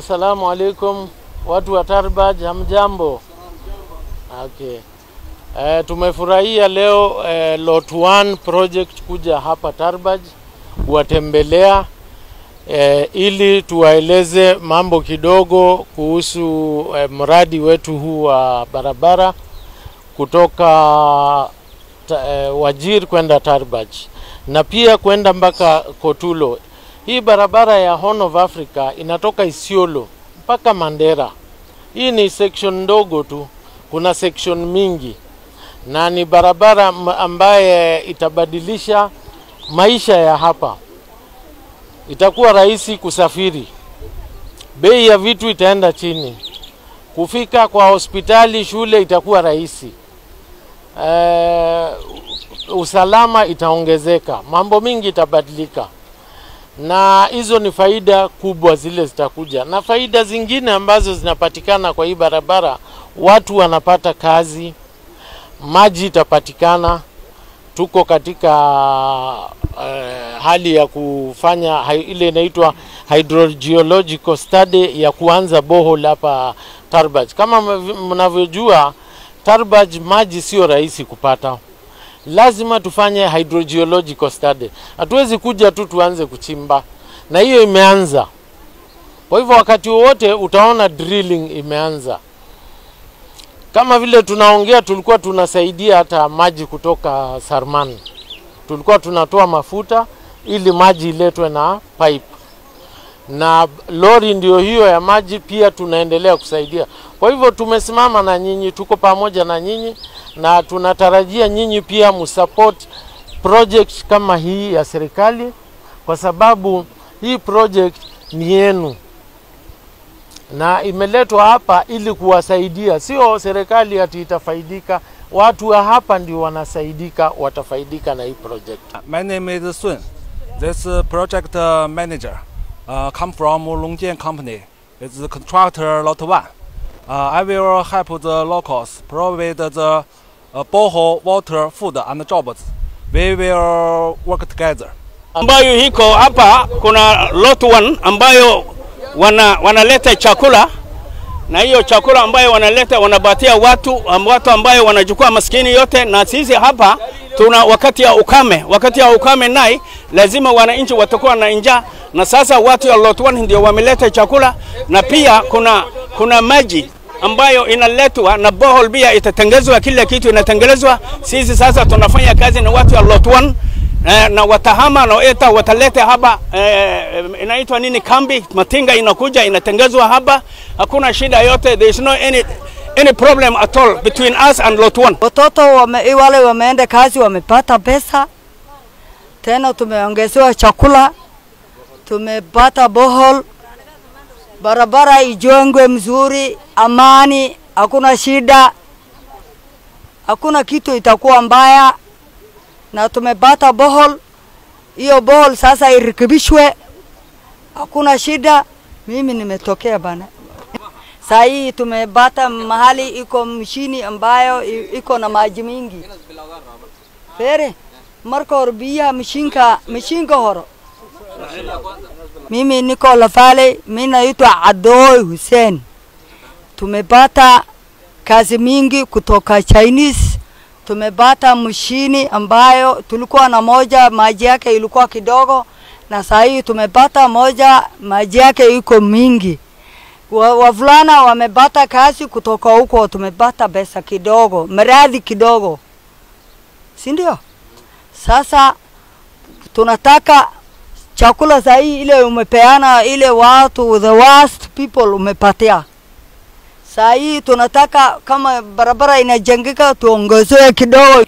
Assalamu alaikum watu wa Tarbaj, hamjambo? Okay. Tumefurahia leo Lot 1 project kuja hapa Tarbaj kuwatembelea ili tuwaeleze mambo kidogo kuhusu mradi wetu huu wa barabara kutoka Wajir kwenda Tarbaj na pia kwenda mpaka Kotulo. Hii barabara ya Horn of Africa inatoka Isiolo mpaka Mandera. Hii ni section ndogo tu, kuna section mingi. Na ni barabara ambaye itabadilisha maisha ya hapa. Itakuwa rahisi kusafiri. Bei ya vitu itaenda chini. Kufika kwa hospitali, shule itakuwa rahisi. Usalama itaongezeka. Mambo mingi itabadilika. Na hizo ni faida kubwa zile zitakuja. Na faida zingine ambazo zinapatikana kwa hii barabara, watu wanapata kazi, maji itapatikana. Tuko katika hali ya kufanya ile inaitwa hydrogeological study ya kuanza borehole hapa Tarbaj. Kama mnavyojua, Tarbaj maji sio rahisi kupata. Lazima tufanye hydrogeological study. Hatuwezi kuja tu tuanze kuchimba. Na hiyo imeanza. Kwa hivyo wakati wote utaona drilling imeanza. Kama vile tunaongea, tulikuwa tunasaidia hata maji kutoka Sarman. Tulikuwa tunatoa mafuta ili maji iletwe na pipe. Na lori ndio hiyo ya maji pia tunaendelea kusaidia. Kwa hivyo tumesimama na nyinyi, tuko pamoja na nyinyi na tunatarajia nyinyi pia msupport project kama hii ya serikali, kwa sababu hii project ni yenu. Na imeletwa hapa ili kuwasaidia, sio serikali ati itafaidika, watu wa hapa ndio wanasaidika, watafaidika na hii project. My name is Sun. This project manager. Come from Longjian Company. It's the contractor Lot 1. I will help the locals provide the borehole, water, food and jobs. We will work together. Ambayo hiko hapa kuna Lot 1 ambayo wanaleta chakula, na hiyo chakula ambayo wanaleta wanabatia watu ambayo wanachukua maskini yote. Na sisi hapa tuna wakati ya ukame nai lazima wananchi watakuwa na njaa, na sasa watu ya Lot 1 ndio wameleta chakula. Na pia kuna maji ambayo inaletwa na borehole pia itatengenezwa, kila kitu inatengenezwa. Sisi sasa tunafanya kazi na watu ya Lot 1 na watahama na eta wataleta hapa inaitwa nini, kambi, matinga inakuja inatengenezwa hapa. Hakuna shida yote, there is no any problem at all between us and Lot 1. Watoto wale wameenda kazi, wamepata pesa, tena tumeongezewa chakula, tumepata borehole, barabara ijengwe mzuri, amani, hakuna shida, hakuna kitu itakuwa mbaya. Na tumepata borehole, hiyo borehole sasa irekebishwe, hakuna shida. Mimi nimetokea bana. Sasa hii tumepata mahali iko mshini ambayo iko na maji mingi. Pere marko rubia mshinka horo. Mimi niko Lafale, mimi naitwa Adoi Hussein. Tumepata kazi mingi kutoka Chinese. Tumepata mshini ambayo tulikuwa na moja maji yake ilikuwa kidogo, na sasa hii tumepata moja maji yake iko mingi. Wavulana wamepata kazi kutoka huko, tumepata pesa kidogo, mradi kidogo. Si ndio? Sasa tunataka chakula sahi ile umepeana ile watu, the worst people umepatia. Sahi tunataka kama barabara inajengeka tuongezewe kidogo.